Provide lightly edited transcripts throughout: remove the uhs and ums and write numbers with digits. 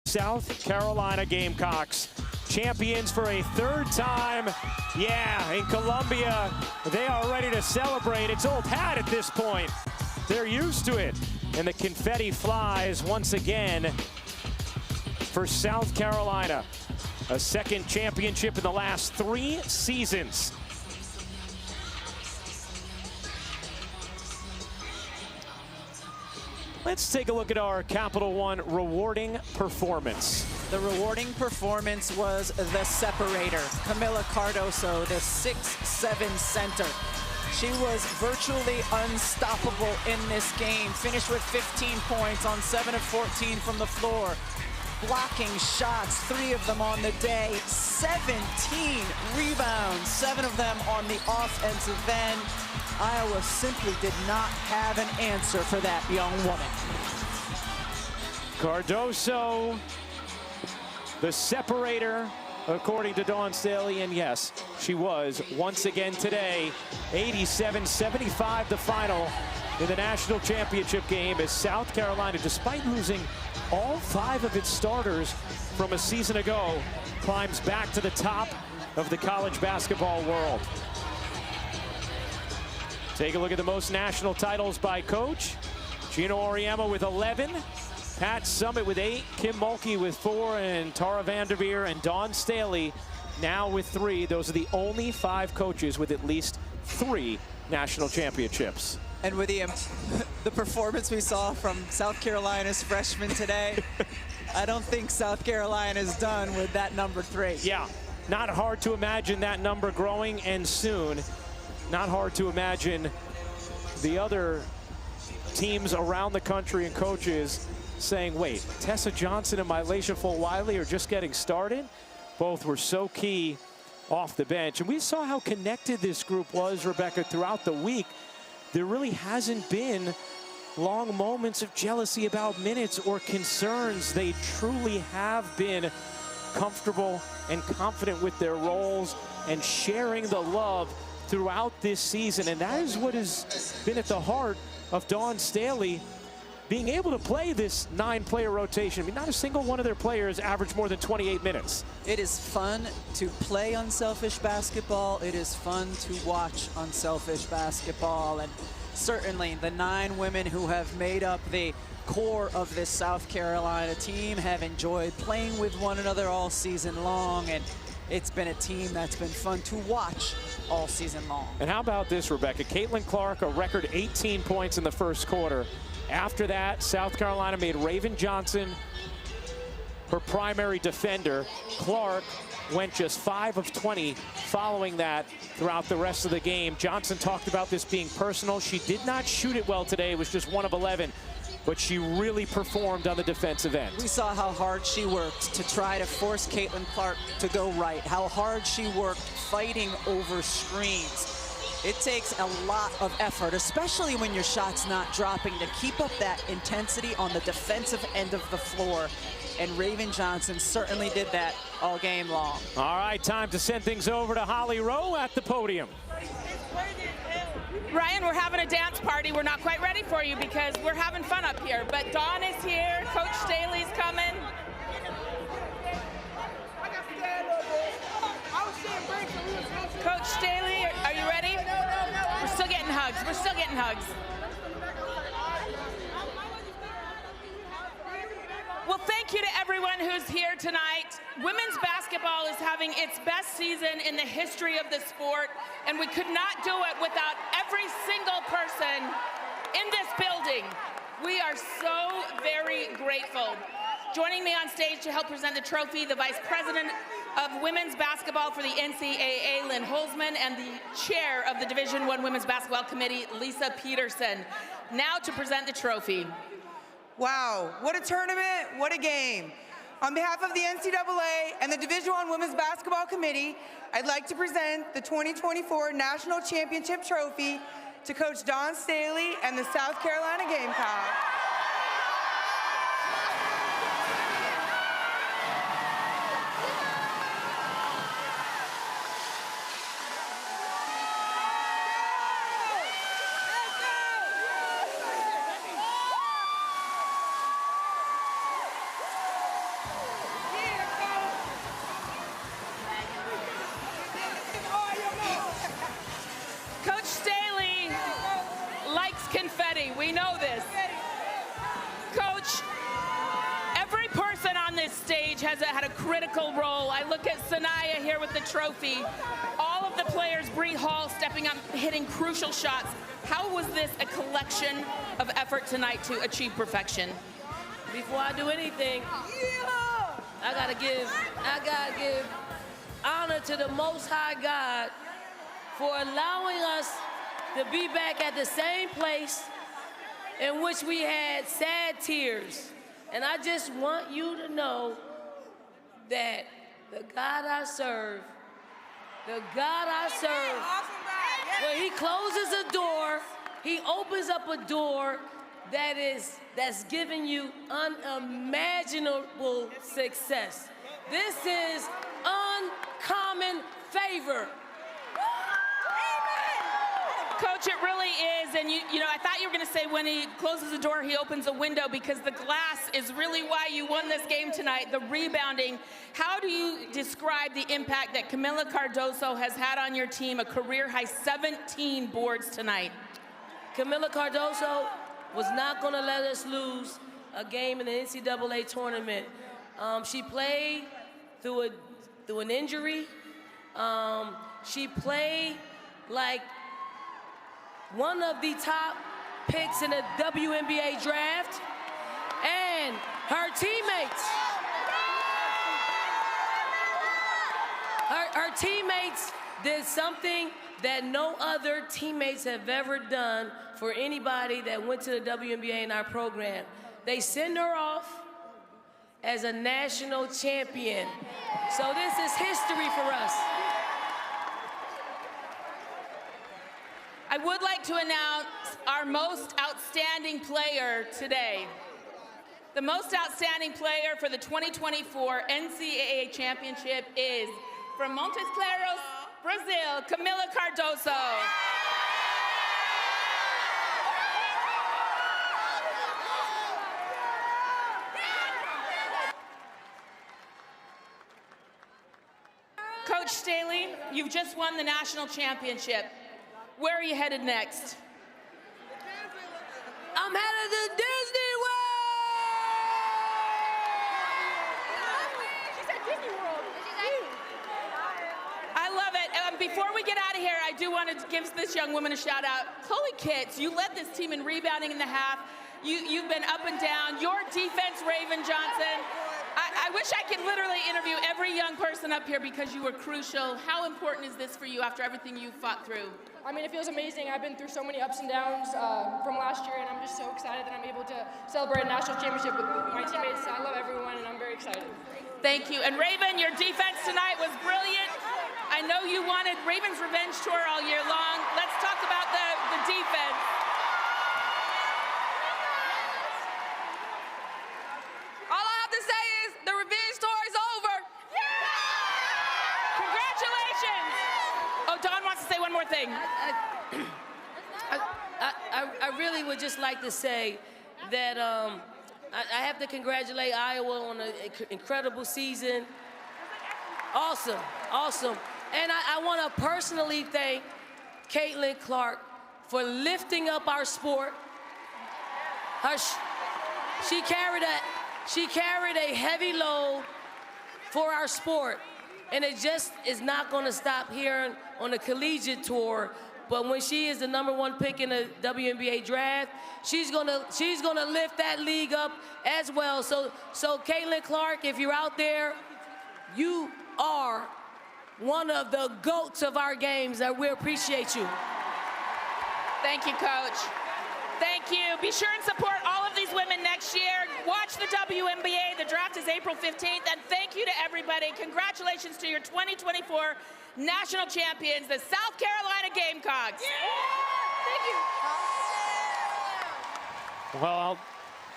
South Carolina Gamecocks, champions for a third time. Yeah, in Columbia, they are ready to celebrate. It's old hat at this point. They're used to it. And the confetti flies once again for South Carolina. A second championship in the last 3 seasons. Let's take a look at our Capital One rewarding performance. The rewarding performance was the separator. Camila Cardoso, the 6'7" center. She was virtually unstoppable in this game. Finished with 15 points on 7 of 14 from the floor. Blocking shots, 3 of them on the day. 17 rebounds, 7 of them on the offensive end. Iowa simply did not have an answer for that young woman. Cardoso, the separator, according to Dawn Staley, and yes, she was once again today. 87-75 the final in the national championship game as South Carolina, despite losing all 5 of its starters from a season ago, climbs back to the top of the college basketball world. Take a look at the most national titles by coach. Gino Auriemma with 11. Pat Summitt with 8. Kim Mulkey with 4. And Tara Vanderveer and Dawn Staley now with 3. Those are the only 5 coaches with at least 3 national championships. And with the performance we saw from South Carolina's freshmen today, I don't think South Carolina's done with that number 3. Yeah, not hard to imagine that number growing, and soon. Not hard to imagine the other teams around the country and coaches saying, wait, Tessa Johnson and Mylacia Fulwiley are just getting started? Both were so key off the bench. And we saw how connected this group was, Rebecca, throughout the week. There really hasn't been long moments of jealousy about minutes or concerns. They truly have been comfortable and confident with their roles and sharing the love throughout this season. And that is what has been at the heart of Dawn Staley being able to play this 9-player rotation. I mean, not a single one of their players averaged more than 28 minutes. It is fun to play unselfish basketball. It is fun to watch unselfish basketball. And certainly the 9 women who have made up the core of this South Carolina team have enjoyed playing with one another all season long. And it's been a team that's been fun to watch all season long. And how about this, Rebecca? Caitlin Clark, a record 18 points in the first quarter. After that, South Carolina made Raven Johnson her primary defender. Clark went just 5 of 20 following that throughout the rest of the game. Johnson talked about this being personal. She did not shoot it well today. It was just 1 of 11. But she really performed on the defensive end. We saw how hard she worked to try to force Caitlin Clark to go right, how hard she worked fighting over screens. It takes a lot of effort, especially when your shot's not dropping, to keep up that intensity on the defensive end of the floor. And Raven Johnson certainly did that all game long. All right, time to send things over to Holly Rowe at the podium. Ryan, we're having a dance party. We're not quite ready for you because we're having fun up here. But Dawn is here. Coach Staley's coming. Coach Staley, are you ready? We're still getting hugs. We're still getting hugs. Well, thank you to everyone who's here tonight. Women's basketball is having its best season in the history of the sport, and we could not do it without every single person in this building. We are so very grateful. Joining me on stage to help present the trophy, the Vice President of Women's Basketball for the NCAA, Lynn Holzman, and the Chair of the Division I Women's Basketball Committee, Lisa Peterson. Now to present the trophy. Wow, what a tournament, what a game. On behalf of the NCAA and the Division I Women's Basketball Committee, I'd like to present the 2024 National Championship Trophy to Coach Dawn Staley and the South Carolina Gamecocks. confetti. We know this. Coach, every person on this stage has had a critical role. I look at Sanaya here with the trophy. All of the players, Bree Hall stepping up, hitting crucial shots. How was this a collection of effort tonight to achieve perfection? Before I do anything, I gotta give honor to the Most High God for allowing us to be back at the same place in which we had sad tears. And I just want you to know that the God I serve, when he closes a door, he opens up a door that's giving you unimaginable success. This is uncommon favor. Coach, it really is, and you know, I thought you were going to say when he closes the door, he opens a window, because the glass is really why you won this game tonight, the rebounding. How do you describe the impact that Camila Cardoso has had on your team, a career-high 17 boards tonight? Camila Cardoso was not going to let us lose a game in the NCAA tournament. She played through an injury. She played like one of the top picks in the WNBA draft, and her teammates did something that no other teammates have ever done for anybody that went to the WNBA in our program. They send her off as a national champion. So this is history for us. I would like to announce our most outstanding player today. The most outstanding player for the 2024 NCAA Championship is, from Montes Claros, Brazil, Camila Cardoso. Coach Staley, you've just won the national championship. Where are you headed next? I'm headed to Disney World! I love it. Before we get out of here, I do want to give this young woman a shout out. Chloe Kitts, you led this team in rebounding in the half. You've been up and down. Your defense, Raven Johnson. I wish I could literally interview every young person up here because you were crucial. How important is this for you after everything you've fought through? I mean, it feels amazing. I've been through so many ups and downs from last year, and I'm just so excited that I'm able to celebrate a national championship with my teammates. I love everyone, and I'm very excited. Thank you. And Raven, your defense tonight was brilliant. I know you wanted Raven's revenge tour all year long. Let's talk about the defense. All I have to say is the revenge tour is over. Congratulations. Oh, Dawn wants to say one more thing. I really would just like to say that I have to congratulate Iowa on an incredible season. Awesome, awesome. And I want to personally thank Caitlin Clark for lifting up our sport. She carried a heavy load for our sport, and it just is not going to stop here on the collegiate tour. But when she is the #1 pick in the WNBA draft, she's gonna lift that league up as well. So Caitlin Clark, if you're out there, you are one of the GOATs of our games, and we appreciate you. Thank you, Coach. Thank you. Be sure and support all of these women next year. Watch the WNBA. The draft is April 15th. And thank you to everybody. Congratulations to your 2024 national champions, the South Carolina Gamecocks. Yeah! Thank you. Well,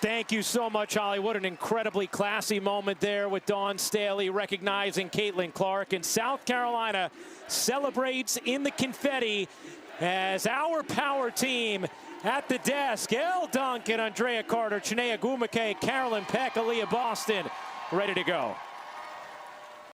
thank you so much, Holly. What an incredibly classy moment there with Dawn Staley recognizing Caitlin Clark. And South Carolina celebrates in the confetti as our power team at the desk. Elle Duncan, Andrea Carter, Chinea Gumake, Carolyn Peck, Aaliyah Boston, ready to go.